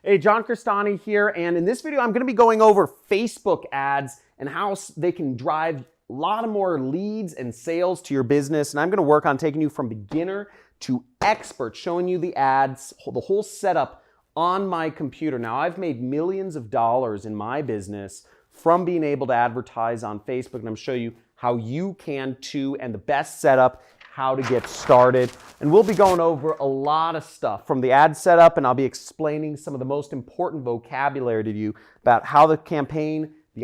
Hey, John Crestani here, and in this video I'm going to be going over Facebook ads and how they can drive a lot of more leads and sales to your business. And I'm going to work on taking you from beginner to expert, showing you the ads, the whole setup on my computer. Now, I've made millions of dollars in my business from being able to advertise on Facebook, and I'm going to show you how you can too, and the best setup, how to get started. And we'll be going over a lot of stuff from the ad setup, and I'll be explaining some of the most important vocabulary to you about how the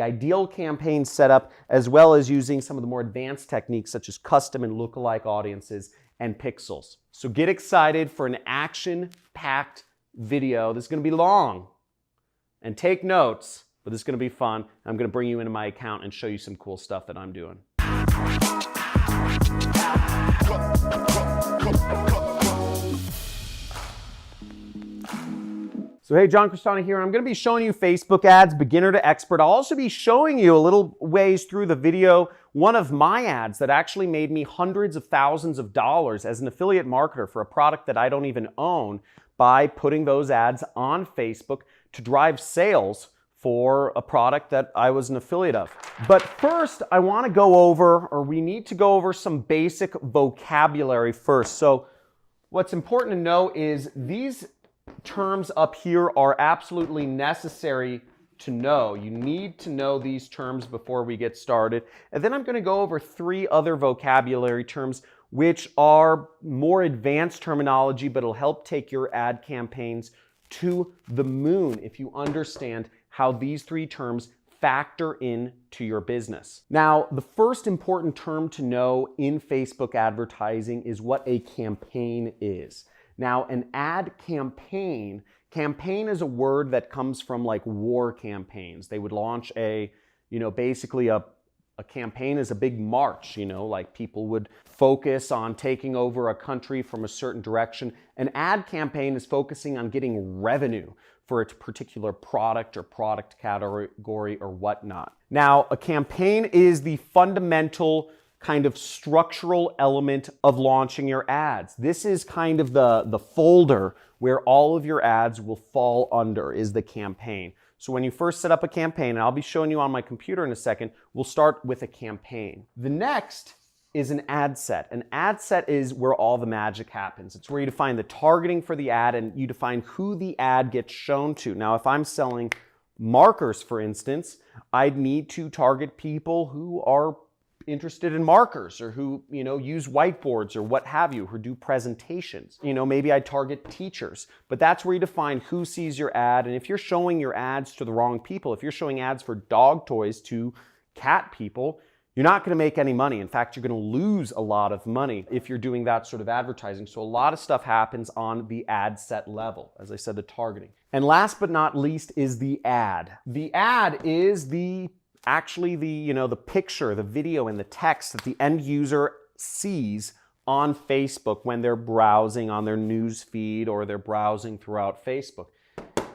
ideal campaign setup, as well as using some of the more advanced techniques such as custom and lookalike audiences and pixels. So get excited for an action-packed video. This is going to be long, and take notes, but this is going to be fun. I'm going to bring you into my account and show you some cool stuff that I'm doing. So hey, John Crestani here. I'm going to be showing you Facebook ads, beginner to expert. I'll also be showing you a little ways through the video one of my ads that actually made me hundreds of thousands of dollars as an affiliate marketer for a product that I don't even own by putting those ads on Facebook to drive sales for a product that I was an affiliate of. But first, I want to go over, or we need to go over some basic vocabulary first. So what's important to know is these terms up here are absolutely necessary to know. You need to know these terms before we get started. And then I'm going to go over 3 other vocabulary terms which are more advanced terminology, but it'll help take your ad campaigns to the moon if you understand how these 3 terms factor into your business. Now, the first important term to know in Facebook advertising is what a campaign is. Now, an ad campaign is a word that comes from like war campaigns. They would launch basically a campaign is a big march, like people would focus on taking over a country from a certain direction. An ad campaign is focusing on getting revenue for a particular product or product category or whatnot. Now, a campaign is the fundamental kind of structural element of launching your ads. This is kind of the folder where all of your ads will fall under, is the campaign. So when you first set up a campaign, and I'll be showing you on my computer in a second, we'll start with a campaign. The next is an ad set. An ad set is where all the magic happens. It's where you define the targeting for the ad and you define who the ad gets shown to. Now, if I'm selling markers, for instance, I'd need to target people who are interested in markers or who, use whiteboards or what have you, who do presentations. Maybe I target teachers, but that's where you define who sees your ad. And if you're showing your ads to the wrong people, if you're showing ads for dog toys to cat people, you're not going to make any money. In fact, you're going to lose a lot of money if you're doing that sort of advertising. So a lot of stuff happens on the ad set level, as I said, the targeting. And last but not least is the ad. The ad is the picture, the video, and the text that the end user sees on Facebook when they're browsing on their news feed or they're browsing throughout Facebook.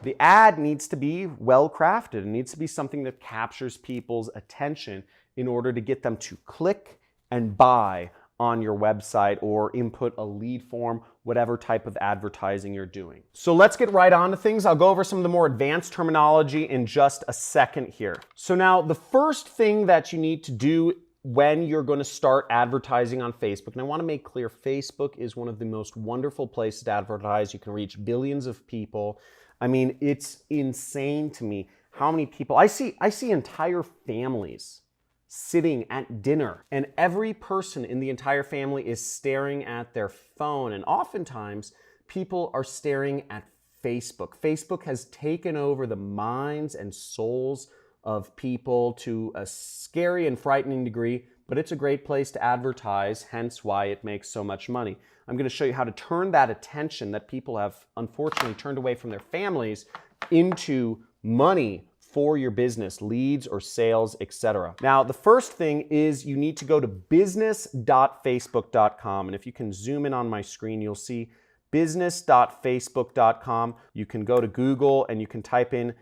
The ad needs to be well crafted. It needs to be something that captures people's attention in order to get them to click and buy on your website or input a lead form, whatever type of advertising you're doing. So let's get right on to things. I'll go over some of the more advanced terminology in just a second here. So now the first thing that you need to do when you're going to start advertising on Facebook, and I want to make clear, Facebook is one of the most wonderful places to advertise. You can reach billions of people. I mean, it's insane to me how many people, I see entire families sitting at dinner, and every person in the entire family is staring at their phone, and oftentimes people are staring at Facebook. Facebook has taken over the minds and souls of people to a scary and frightening degree, but it's a great place to advertise, hence why it makes so much money. I'm going to show you how to turn that attention that people have unfortunately turned away from their families into money for your business, leads or sales, etc. Now, the first thing is you need to go to business.facebook.com. And if you can zoom in on my screen, you'll see business.facebook.com. You can go to Google and you can type in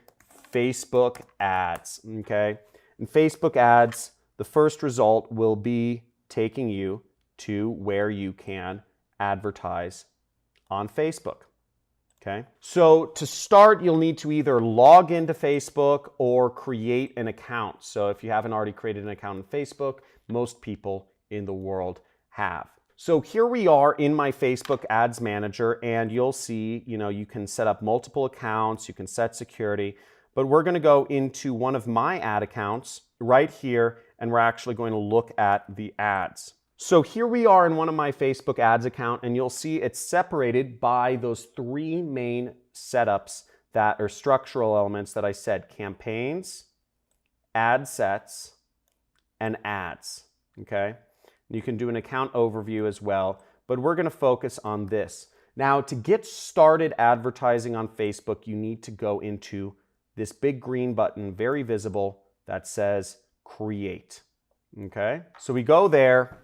Facebook ads, okay? In Facebook ads, the first result will be taking you to where you can advertise on Facebook. Okay, so to start, you'll need to either log into Facebook or create an account. So if you haven't already created an account on Facebook, most people in the world have. So here we are in my Facebook Ads Manager, and you'll see, you can set up multiple accounts, you can set security, but we're going to go into one of my ad accounts right here, and we're actually going to look at the ads. So here we are in one of my Facebook ads account, and you'll see it's separated by those three main setups that are structural elements that I said: campaigns, ad sets, and ads. Okay, you can do an account overview as well, but we're going to focus on this. Now, to get started advertising on Facebook, you need to go into this big green button, very visible, that says Create. Okay, so we go there.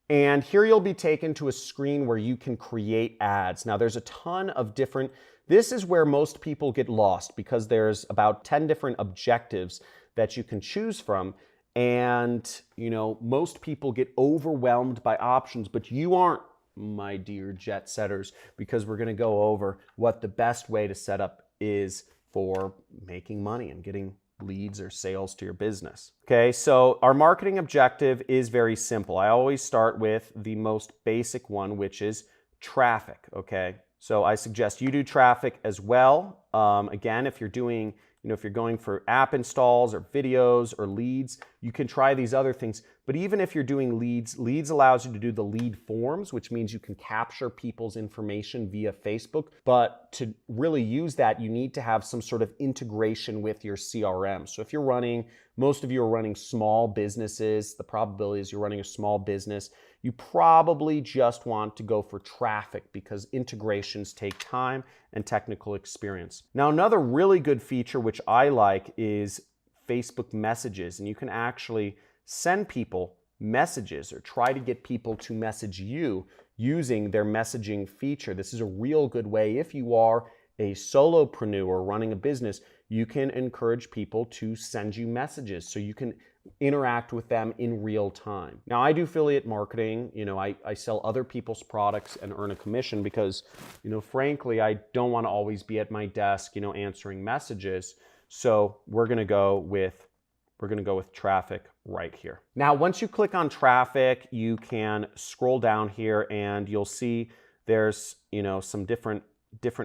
And here you'll be taken to a screen where you can create ads. Now there's a ton of different, this is where most people get lost because there's about 10 different objectives that you can choose from. And most people get overwhelmed by options, but you aren't, my dear jet setters, because we're gonna go over what the best way to set up is for making money and getting leads or sales to your business. Okay, so our marketing objective is very simple. I always start with the most basic one, which is traffic. Okay, so I suggest you do traffic as well. Again, if you're doing, if you're going for app installs or videos or leads, you can try these other things. But even if you're doing leads allows you to do the lead forms, which means you can capture people's information via Facebook. But to really use that, you need to have some sort of integration with your CRM. So if you're running, most of you are running small businesses, the probability is you're running a small business, you probably just want to go for traffic because integrations take time and technical experience. Now, another really good feature which I like is Facebook messages, and you can actually send people messages or try to get people to message you using their messaging feature. This is a real good way. If you are a solopreneur running a business, you can encourage people to send you messages so you can interact with them in real time. Now, I do affiliate marketing. I sell other people's products and earn a commission because, frankly, I don't want to always be at my desk, answering messages. So we're going to go with traffic right here. Now, once you click on traffic, you can scroll down here and you'll see there's, some different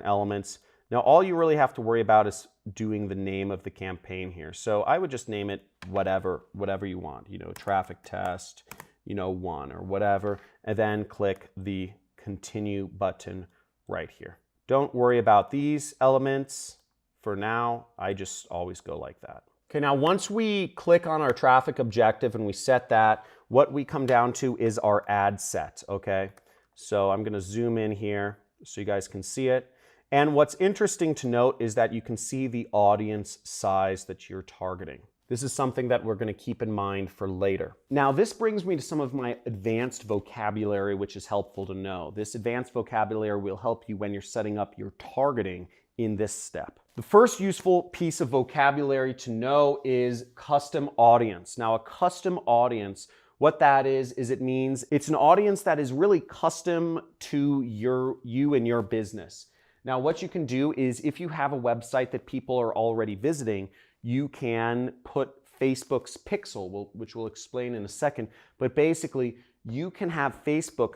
elements. Now, all you really have to worry about is doing the name of the campaign here. So I would just name it whatever you want, traffic test, 1 or whatever, and then click the continue button right here. Don't worry about these elements. For now, I just always go like that. Okay, now once we click on our traffic objective and we set that, what we come down to is our ad set, okay? So I'm gonna zoom in here so you guys can see it. And what's interesting to note is that you can see the audience size that you're targeting. This is something that we're going to keep in mind for later. Now, this brings me to some of my advanced vocabulary, which is helpful to know. This advanced vocabulary will help you when you're setting up your targeting in this step. The first useful piece of vocabulary to know is custom audience. Now, a custom audience, what that is it means it's an audience that is really custom to you and your business. Now, what you can do is if you have a website that people are already visiting, you can put Facebook's pixel, which we'll explain in a second, but basically you can have Facebook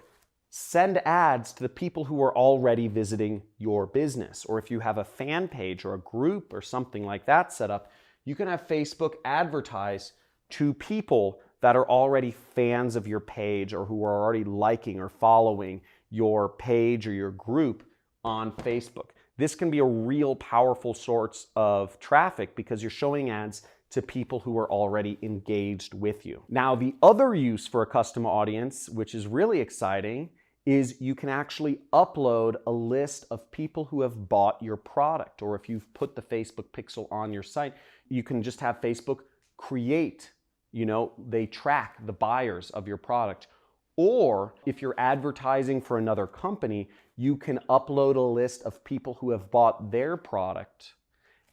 send ads to the people who are already visiting your business. Or if you have a fan page or a group or something like that set up, you can have Facebook advertise to people that are already fans of your page or who are already liking or following your page or your group on Facebook. This can be a real powerful source of traffic because you're showing ads to people who are already engaged with you. Now, the other use for a custom audience, which is really exciting, is you can actually upload a list of people who have bought your product. Or if you've put the Facebook pixel on your site, you can just have Facebook create, they track the buyers of your product. Or if you're advertising for another company, you can upload a list of people who have bought their product,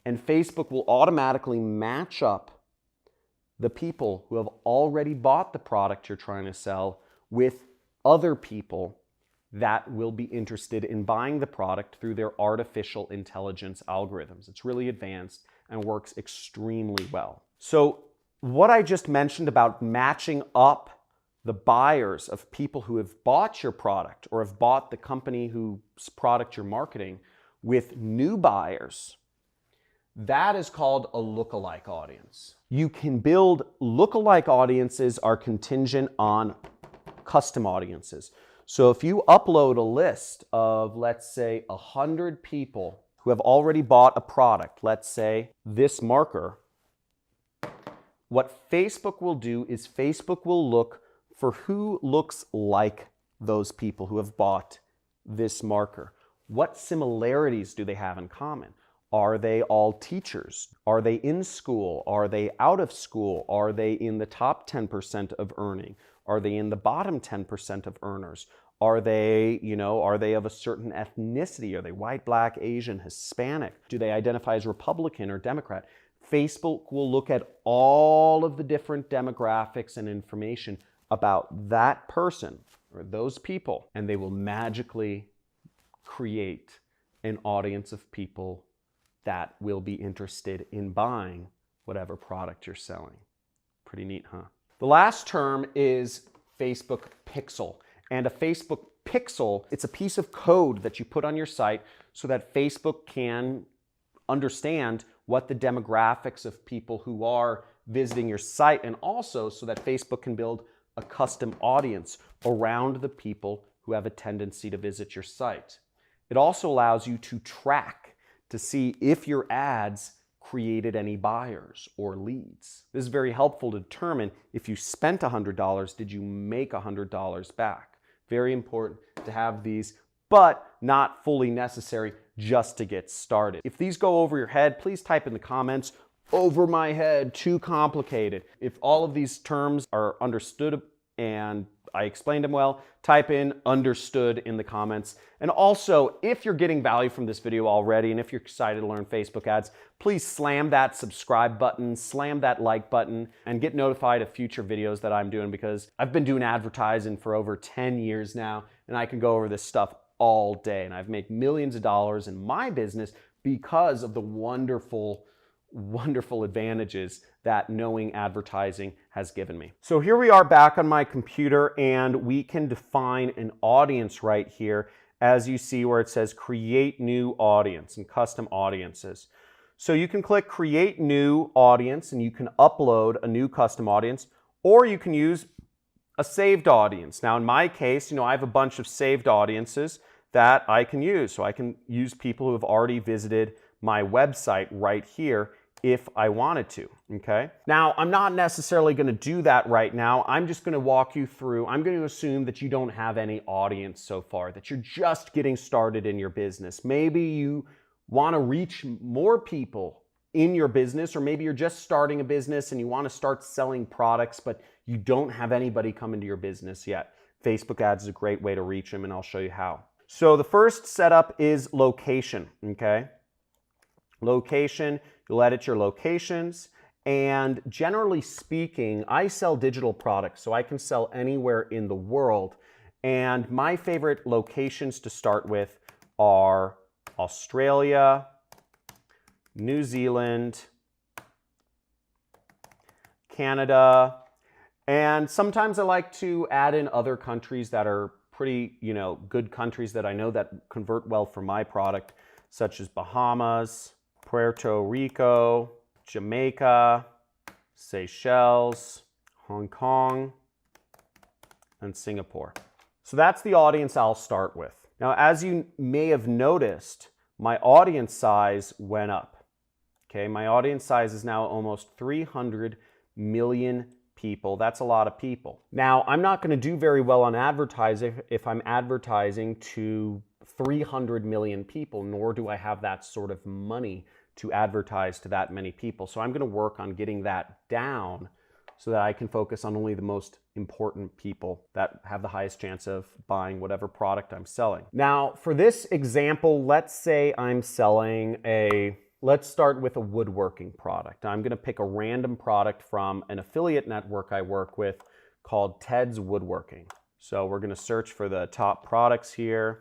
and Facebook will automatically match up the people who have already bought the product you're trying to sell with other people that will be interested in buying the product through their artificial intelligence algorithms. It's really advanced and works extremely well. So what I just mentioned about matching up the buyers of people who have bought your product or have bought the company whose product you're marketing with new buyers, that is called a lookalike audience. You can build lookalike audiences are contingent on custom audiences. So if you upload a list of, let's say, 100 people who have already bought a product, let's say this marker, what Facebook will do is Facebook will look for who looks like those people who have bought this marker. What similarities do they have in common? Are they all teachers? Are they in school? Are they out of school? Are they in the top 10% of earning? Are they in the bottom 10% of earners? Are they, are they of a certain ethnicity? Are they white, black, Asian, Hispanic? Do they identify as Republican or Democrat? Facebook will look at all of the different demographics and information about that person or those people, and they will magically create an audience of people that will be interested in buying whatever product you're selling. Pretty neat, huh? The last term is Facebook Pixel. And a Facebook Pixel, it's a piece of code that you put on your site so that Facebook can understand what the demographics of people who are visiting your site, and also so that Facebook can build a custom audience around the people who have a tendency to visit your site. It also allows you to track to see if your ads created any buyers or leads. This is very helpful to determine if you spent $100, did you make $100 back? Very important to have these, but not fully necessary just to get started. If these go over your head, please type in the comments, over my head, too complicated. If all of these terms are understood and I explained them well, type in understood in the comments. And also, if you're getting value from this video already, and if you're excited to learn Facebook ads, please slam that subscribe button, slam that like button, and get notified of future videos that I'm doing, because I've been doing advertising for over 10 years now, and I can go over this stuff all day. And I've made millions of dollars in my business because of the wonderful advantages that knowing advertising has given me. So here we are back on my computer, and we can define an audience right here, as you see where it says create new audience and custom audiences. So you can click create new audience and you can upload a new custom audience, or you can use a saved audience. Now in my case, I have a bunch of saved audiences that I can use. So I can use people who have already visited my website right here if I wanted to, okay? Now, I'm not necessarily gonna do that right now. I'm just gonna walk you through. I'm gonna assume that you don't have any audience so far, that you're just getting started in your business. Maybe you wanna reach more people in your business, or maybe you're just starting a business and you wanna start selling products, but you don't have anybody come into your business yet. Facebook ads is a great way to reach them, and I'll show you how. So the first setup is location, okay? Location, you'll edit your locations, and generally speaking, I sell digital products, so I can sell anywhere in the world, and my favorite locations to start with are Australia, New Zealand, Canada, and sometimes I like to add in other countries that are pretty, good countries that I know that convert well for my product, such as Bahamas, Puerto Rico, Jamaica, Seychelles, Hong Kong, and Singapore. So that's the audience I'll start with. Now, as you may have noticed, my audience size went up. Okay, my audience size is now almost 300 million people. That's a lot of people. Now, I'm not going to do very well on advertising if I'm advertising to 300 million people, nor do I have that sort of money to advertise to that many people. So I'm going to work on getting that down so that I can focus on only the most important people that have the highest chance of buying whatever product I'm selling. Now, for this example, let's say I'm selling let's start with a woodworking product. I'm going to pick a random product from an affiliate network I work with called Ted's Woodworking. So we're going to search for the top products here.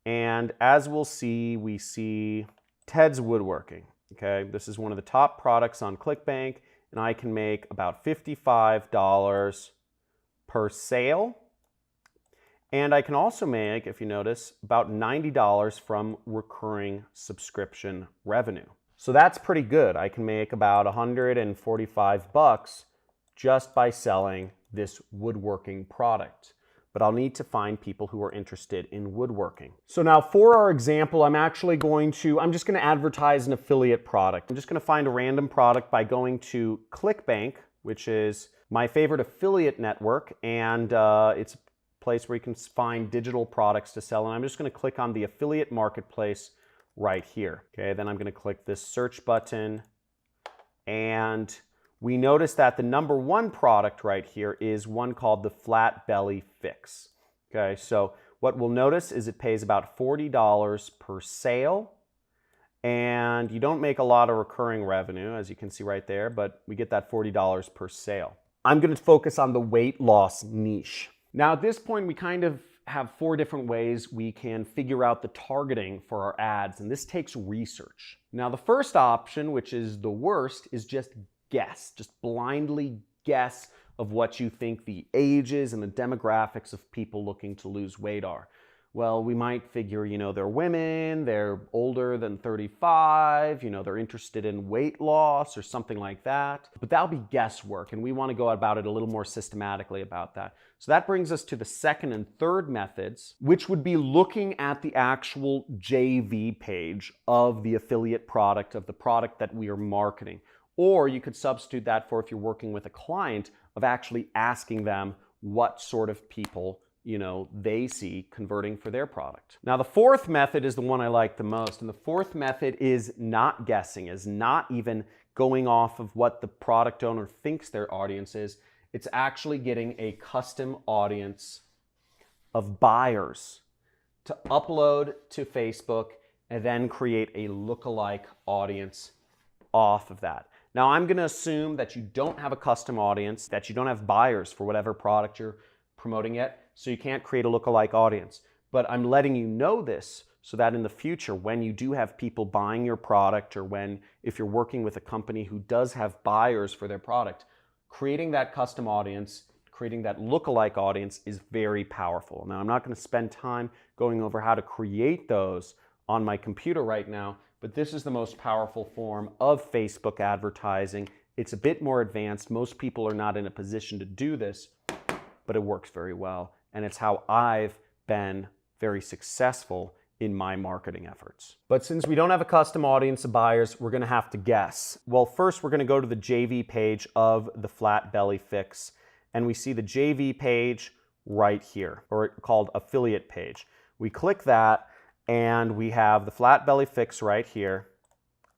And as we'll see, we see Ted's Woodworking. Okay, this is one of the top products on ClickBank, and I can make about $55 per sale. And I can also make, if you notice, about $90 from recurring subscription revenue. So that's pretty good. I can make about 145 bucks just by selling this woodworking product. But I'll need to find people who are interested in woodworking. So now for our example, I'm just going to advertise an affiliate product. I'm just going to find a random product by going to ClickBank, which is my favorite affiliate network, and it's a place where you can find digital products to sell. And I'm just going to click on the affiliate marketplace right here. Okay, then I'm going to click this search button, and we notice that the number one product right here is one called the Flat Belly Fix. Okay, so what we'll notice is it pays about $40 per sale, and you don't make a lot of recurring revenue, as you can see right there, but we get that $40 per sale. I'm going to focus on the weight loss niche. Now at this point, we kind of have 4 different ways we can figure out the targeting for our ads, and this takes research. Now the first option, which is the worst, is just blindly guess of what you think the ages and the demographics of people looking to lose weight are. Well, we might figure, they're women, they're older than 35, they're interested in weight loss or something like that. But that'll be guesswork, and we want to go about it a little more systematically about that. So that brings us to the second and third methods, which would be looking at the actual JV page of the affiliate product, of the product that we are marketing. Or you could substitute that for, if you're working with a client, of actually asking them what sort of people they see converting for their product. Now the fourth method is the one I like the most, and the fourth method is not guessing, is not even going off of what the product owner thinks their audience is. It's actually getting a custom audience of buyers to upload to Facebook and then create a lookalike audience off of that. Now I'm going to assume that you don't have a custom audience, that you don't have buyers for whatever product you're promoting yet, so you can't create a lookalike audience. But I'm letting you know this so that in the future, when you do have people buying your product, or if you're working with a company who does have buyers for their product, creating that custom audience, creating that lookalike audience is very powerful. Now I'm not going to spend time going over how to create those on my computer right now, but this is the most powerful form of Facebook advertising. It's a bit more advanced. Most people are not in a position to do this, but it works very well. And it's how I've been very successful in my marketing efforts. But since we don't have a custom audience of buyers, we're going to have to guess. Well, first we're going to go to the JV page of the Flat Belly Fix, and we see the JV page right here, or called affiliate page. We click that, and we have the Flat Belly Fix right here.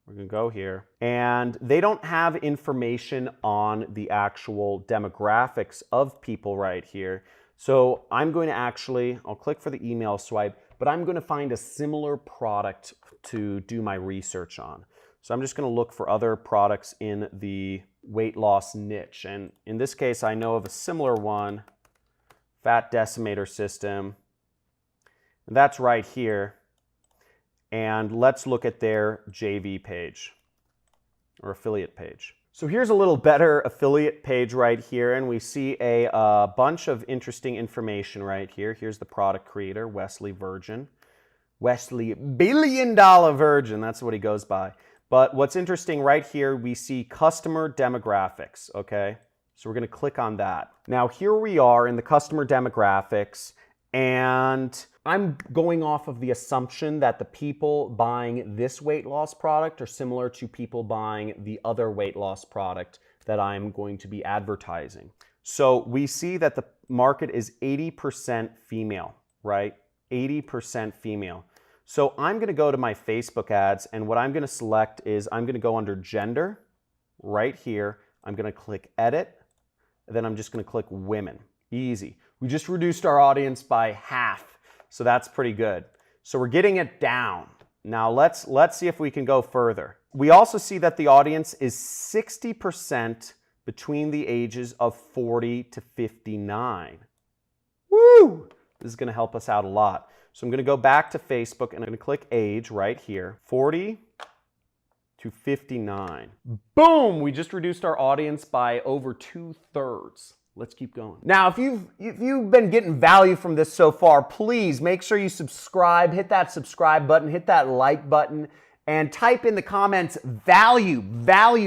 We're going to go here, and they don't have information on the actual demographics of people right here. So I'm going to I'll click for the email swipe, but I'm going to find a similar product to do my research on. So I'm just going to look for other products in the weight loss niche. And in this case, I know of a similar one, Fat Decimator System. And that's right here. And let's look at their JV page or affiliate page. So here's a little better affiliate page right here, and we see a bunch of interesting information right here. Here's the product creator, Wesley Virgin. Wesley Billion Dollar Virgin, that's what he goes by. But what's interesting right here, we see customer demographics, okay? So we're gonna click on that. Now here we are in the customer demographics, and I'm going off of the assumption that the people buying this weight loss product are similar to people buying the other weight loss product that I'm going to be advertising. So we see that the market is 80% female, right? 80% female. So I'm going to go to my Facebook ads, and what I'm going to select is I'm going to go under gender right here. I'm going to click edit, and then I'm just going to click women. Easy. We just reduced our audience by half. So that's pretty good. So we're getting it down. Now let's see if we can go further. We also see that the audience is 60% between the ages of 40 to 59. Woo! This is going to help us out a lot. So I'm going to go back to Facebook and I'm going to click age right here, 40 to 59. Boom! We just reduced our audience by over 2/3. Let's keep going. Now, if you've been getting value from this so far, please make sure you subscribe, hit that subscribe button, hit that like button, and type in the comments value,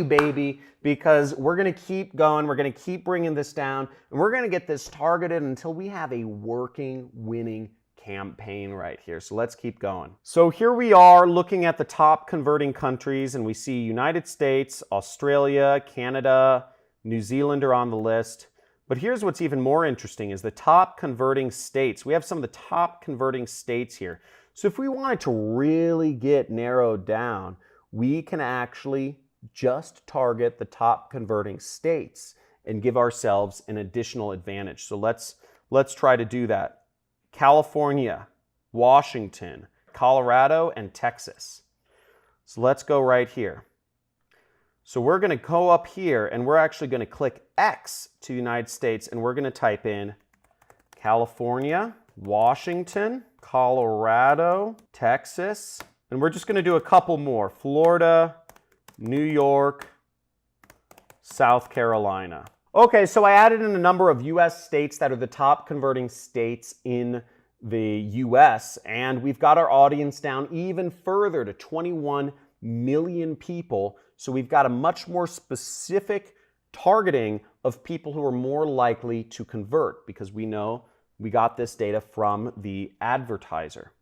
baby, because we're going to keep going. We're going to keep bringing this down, and we're going to get this targeted until we have a working, winning campaign right here. So let's keep going. So here we are looking at the top converting countries, and we see United States, Australia, Canada, New Zealand are on the list. But here's what's even more interesting is the top converting states. We have some of the top converting states here. So if we wanted to really get narrowed down, we can actually just target the top converting states and give ourselves an additional advantage. So let's try to do that. California, Washington, Colorado, and Texas. So let's go right here. So we're going to go up here and we're actually going to click X to United States and we're going to type in California, Washington, Colorado, Texas, and we're just going to do a couple more. Florida, New York, South Carolina. Okay, so I added in a number of US states that are the top converting states in the US, and we've got our audience down even further to 21 million people. So we've got a much more specific targeting of people who are more likely to convert because we know we got this data from the advertiser.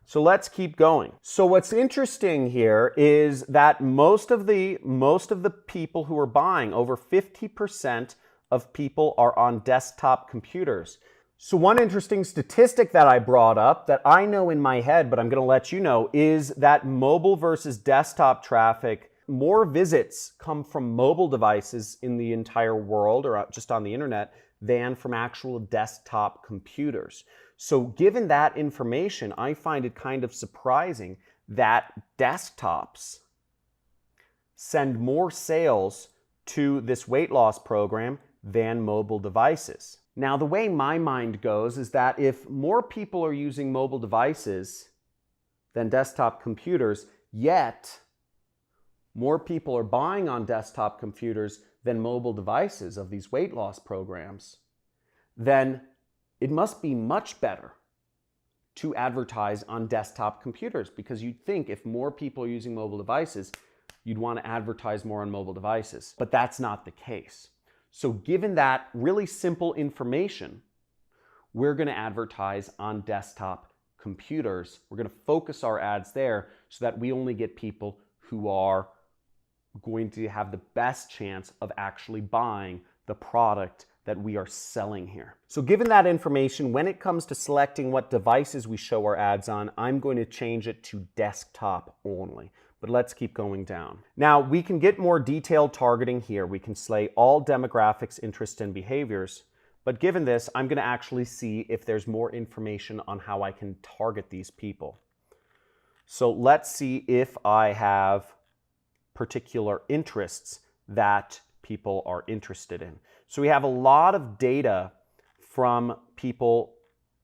So let's keep going. So what's interesting here is that most of the people who are buying, over 50% of people are on desktop computers. So one interesting statistic that I brought up that I know in my head, but I'm going to let you know, is that mobile versus desktop traffic, more visits come from mobile devices in the entire world or just on the internet than from actual desktop computers. So given that information, I find it kind of surprising that desktops send more sales to this weight loss program than mobile devices. Now, the way my mind goes is that if more people are using mobile devices than desktop computers, yet more people are buying on desktop computers than mobile devices of these weight loss programs, then it must be much better to advertise on desktop computers, because you'd think if more people are using mobile devices, you'd want to advertise more on mobile devices. But that's not the case. So given that really simple information, we're going to advertise on desktop computers. We're going to focus our ads there so that we only get people who are going to have the best chance of actually buying the product that we are selling here. So given that information, when it comes to selecting what devices we show our ads on, I'm going to change it to desktop only. But let's keep going down. Now, we can get more detailed targeting here. We can say all demographics, interests, and behaviors. But given this, I'm going to actually see if there's more information on how I can target these people. So let's see if I have particular interests that people are interested in. So we have a lot of data from people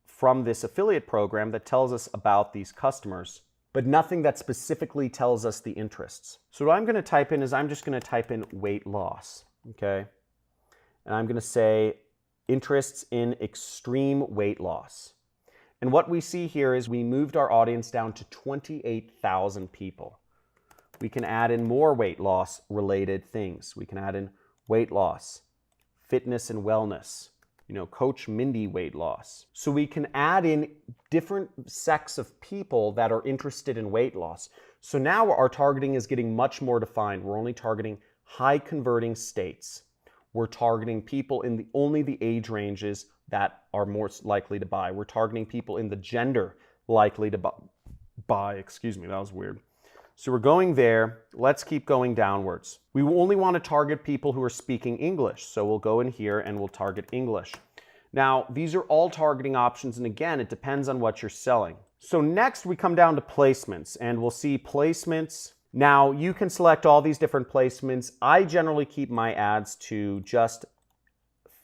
from this affiliate program that tells us about these customers, but nothing that specifically tells us the interests. So what I'm going to type in is I'm just going to type in weight loss, okay? And I'm going to say interests in extreme weight loss. And what we see here is we moved our audience down to 28,000 people. We can add in more weight loss related things. We can add in weight loss, fitness and wellness, Coach Mindy weight loss. So we can add in different sects of people that are interested in weight loss. So now our targeting is getting much more defined. We're only targeting high converting states. We're targeting people in only the age ranges that are most likely to buy. We're targeting people in the gender likely to buy. Excuse me, that was weird. So we're going there. Let's keep going downwards. We only want to target people who are speaking English. So we'll go in here and we'll target English. Now, these are all targeting options. And again, it depends on what you're selling. So next we come down to placements and we'll see placements. Now you can select all these different placements. I generally keep my ads to just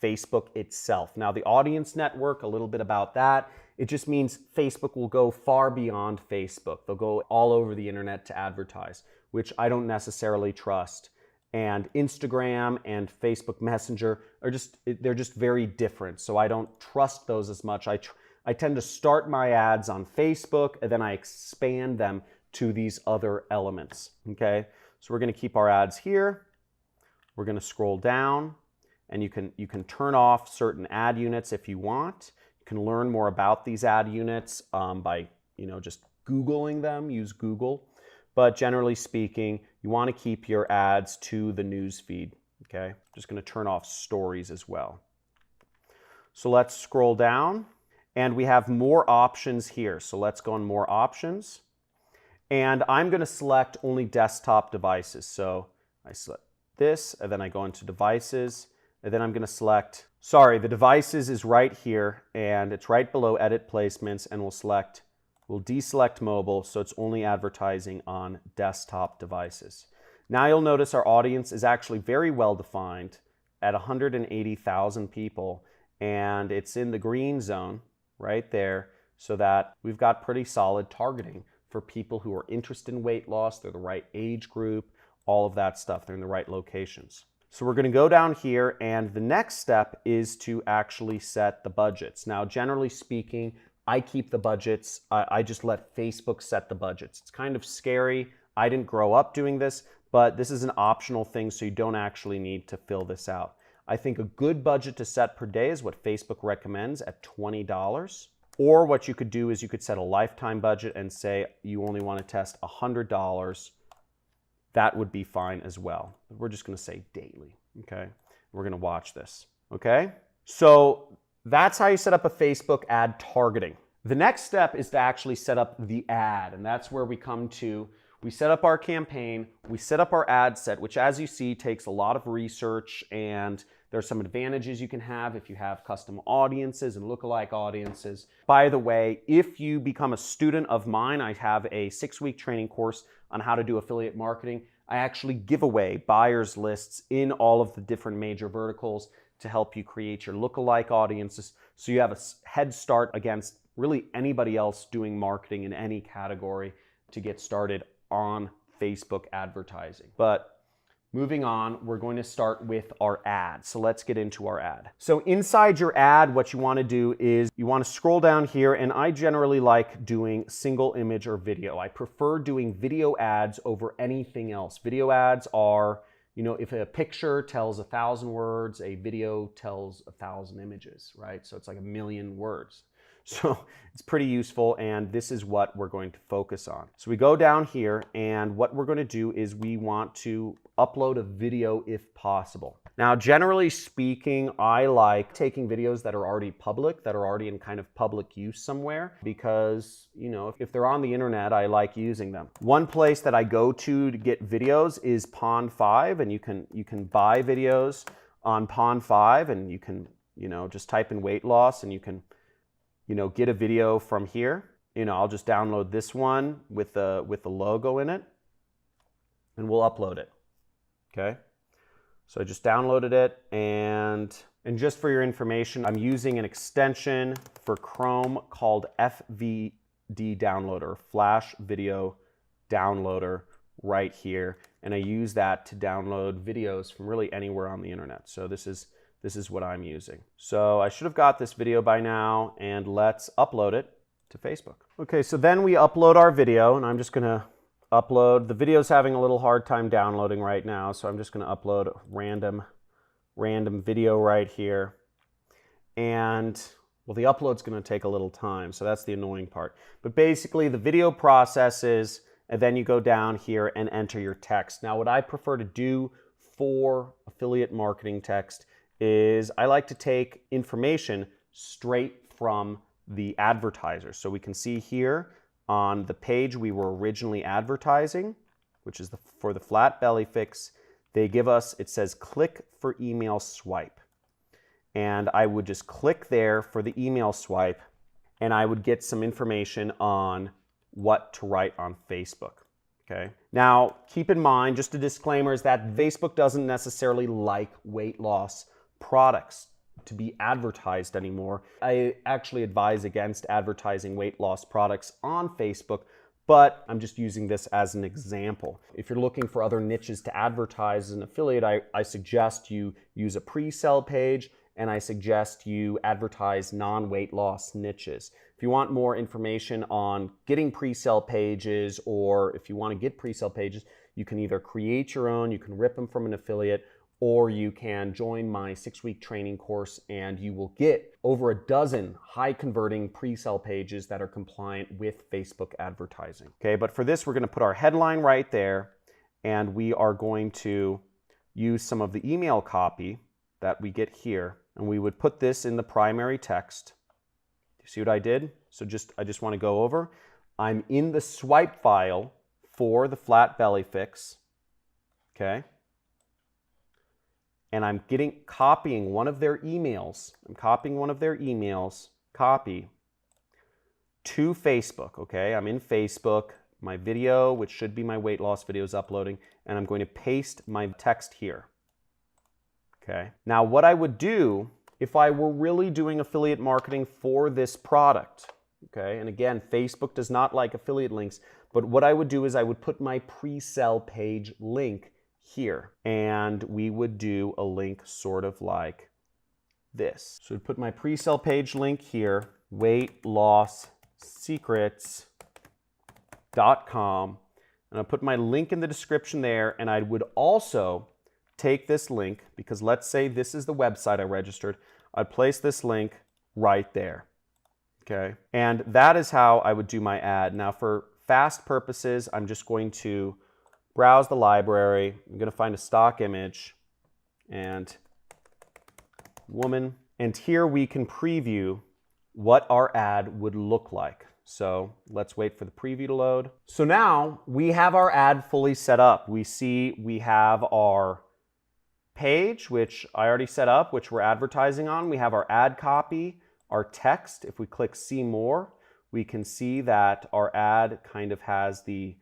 Facebook itself. Now, the audience network, a little bit about that. It just means Facebook will go far beyond Facebook. They'll go all over the internet to advertise, which I don't necessarily trust. And Instagram and Facebook Messenger they're just very different. So I don't trust those as much. I tend to start my ads on Facebook and then I expand them to these other elements, okay? So we're gonna keep our ads here. We're gonna scroll down and you can turn off certain ad units if you want. You can learn more about these ad units by just Googling them, use Google. But generally speaking, you want to keep your ads to the news feed, okay? I'm just going to turn off stories as well. So let's scroll down and we have more options here. So let's go on more options. And I'm going to select only desktop devices. So I select this and then I go into devices and then I'm going to select, the devices is right here and it's right below edit placements and we'll deselect mobile, so it's only advertising on desktop devices. Now you'll notice our audience is actually very well defined at 180,000 people, and it's in the green zone right there, so that we've got pretty solid targeting for people who are interested in weight loss. They're the right age group, all of that stuff. They're in the right locations. So we're going to go down here, and the next step is to actually set the budgets. Now, generally speaking, I keep the budgets. I just let Facebook set the budgets. It's kind of scary. I didn't grow up doing this, but this is an optional thing, so you don't actually need to fill this out. I think a good budget to set per day is what Facebook recommends at $20. Or what you could do is you could set a lifetime budget and say you only want to test $100. That would be fine as well. We're just going to say daily, okay? We're going to watch this, okay? So that's how you set up a Facebook ad targeting. The next step is to actually set up the ad, and that's where we come to, we set up our campaign, we set up our ad set, which as you see takes a lot of research, and there's some advantages you can have if you have custom audiences and lookalike audiences. By the way, if you become a student of mine, I have a 6-week training course on how to do affiliate marketing. I actually give away buyers lists in all of the different major verticals to help you create your lookalike audiences, so you have a head start against really anybody else doing marketing in any category to get started on Facebook advertising. But moving on, we're going to start with our ad. So let's get into our ad. So inside your ad, what you want to do is you want to scroll down here, and I generally like doing single image or video. I prefer doing video ads over anything else. Video ads are, if a picture tells 1,000 words, a video tells 1,000 images, right? So it's like 1,000,000 words. So it's pretty useful, and this is what we're going to focus on. So we go down here, and what we're going to do is we want to upload a video if possible. Now, generally speaking, I like taking videos that are already public, that are already in kind of public use somewhere, because, if they're on the internet, I like using them. One place that I go to get videos is Pond 5, and you can buy videos on Pond 5, and you can, just type in weight loss, and you can get a video from here. I'll just download this one with the logo in it, and we'll upload it, okay? So I just downloaded it, and just for your information, I'm using an extension for Chrome called FVD Downloader, Flash Video Downloader, right here, and I use that to download videos from really anywhere on the internet. So this is what I'm using. So I should have got this video by now, and let's upload it to Facebook. Okay, so then we upload our video, and I'm just gonna upload. The video's having a little hard time downloading right now, so I'm just gonna upload a random video right here. And, well, the upload's gonna take a little time, so that's the annoying part. But basically, the video processes, and then you go down here and enter your text. Now, what I prefer to do for affiliate marketing text is I like to take information straight from the advertiser. So we can see here on the page we were originally advertising, which is for the flat belly fix, they give us, it says click for email swipe. And I would just click there for the email swipe, and I would get some information on what to write on Facebook. Okay. Now, keep in mind, just a disclaimer, is that Facebook doesn't necessarily like weight loss products. to be advertised anymore. I actually advise against advertising weight loss products on Facebook, but I'm just using this as an example. If you're looking for other niches to advertise as an affiliate, I suggest you use a pre-sell page, and I suggest you advertise non-weight loss niches. If you want more information on getting pre-sell pages, or if you want to get pre-sell pages, you can either create your own, you can rip them from an affiliate, or you can join my 6-week training course and you will get over a dozen high converting pre-sell pages that are compliant with Facebook advertising. Okay, but for this, we're going to put our headline right there, and we are going to use some of the email copy that we get here, and we would put this in the primary text. You see what I did? So I just want to go over. I'm in the swipe file for the flat belly fix. Okay. And I'm copying one of their emails. I'm copying one of their emails, copy, to Facebook, okay? I'm in Facebook, my video, which should be my weight loss video, is uploading, and I'm going to paste my text here, okay? Now, what I would do if I were really doing affiliate marketing for this product, okay? And again, Facebook does not like affiliate links, but what I would do is I would put my pre-sell page link here, and we would do a link sort of like this. So I'd put my pre-sell page link here, weightlossecrets.com, and I'll put my link in the description there, and I would also take this link, because let's say this is the website I registered, I'd place this link right there, okay? And that is how I would do my ad. Now for fast purposes, I'm just going to browse the library. I'm going to find a stock image and woman. And here we can preview what our ad would look like. So let's wait for the preview to load. So now we have our ad fully set up. We see we have our page, which I already set up, which we're advertising on. We have our ad copy, our text. If we click see more, we can see that our ad kind of has the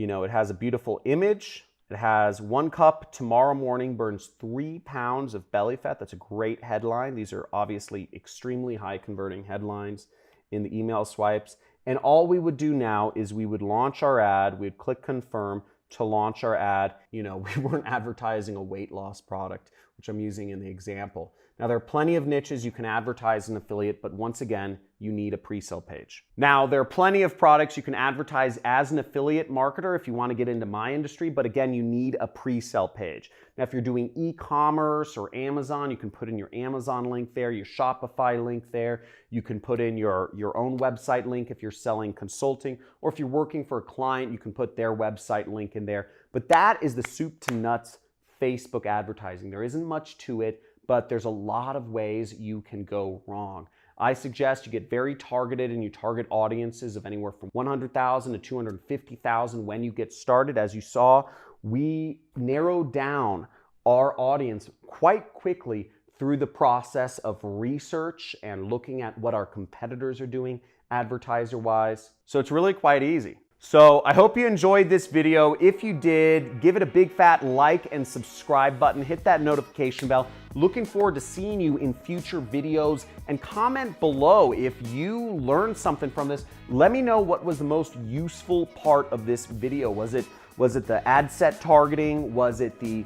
it has a beautiful image. It has 1 cup tomorrow morning burns 3 pounds of belly fat. That's a great headline. These are obviously extremely high converting headlines in the email swipes. And all we would do now is we would launch our ad. We'd click confirm to launch our ad. We weren't advertising a weight loss product, which I'm using in the example. Now, there are plenty of niches you can advertise an affiliate, but once again, you need a pre-sell page. Now, there are plenty of products you can advertise as an affiliate marketer if you want to get into my industry, but again, you need a pre-sell page. Now, if you're doing e-commerce or Amazon, you can put in your Amazon link there, your Shopify link there. You can put in your own website link if you're selling consulting, or if you're working for a client, you can put their website link in there. But that is the soup to nuts Facebook advertising. There isn't much to it, but there's a lot of ways you can go wrong. I suggest you get very targeted and you target audiences of anywhere from 100,000 to 250,000 when you get started. As you saw, we narrowed down our audience quite quickly through the process of research and looking at what our competitors are doing advertiser-wise. So it's really quite easy. So I hope you enjoyed this video. If you did, give it a big fat like and subscribe button. Hit that notification bell. Looking forward to seeing you in future videos, and comment below if you learned something from this. Let me know what was the most useful part of this video. Was it the ad set targeting? Was it the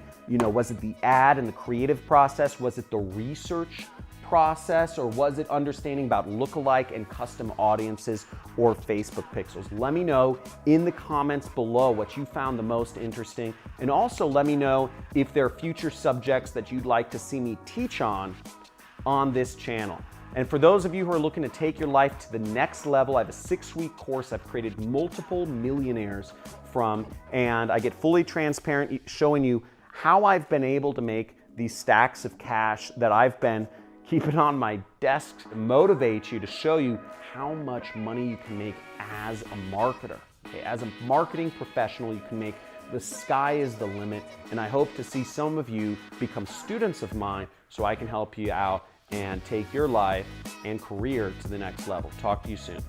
ad and the creative process? Was it the research process, or was it understanding about lookalike and custom audiences or Facebook pixels? Let me know in the comments below what you found the most interesting, and also let me know if there are future subjects that you'd like to see me teach on this channel. And for those of you who are looking to take your life to the next level, I have a 6-week course I've created multiple millionaires from, and I get fully transparent showing you how I've been able to make these stacks of cash that I've been keeping on my desk to motivate you, to show you how much money you can make as a marketer. Okay, as a marketing professional, you can make, the sky is the limit, and I hope to see some of you become students of mine so I can help you out and take your life and career to the next level. Talk to you soon.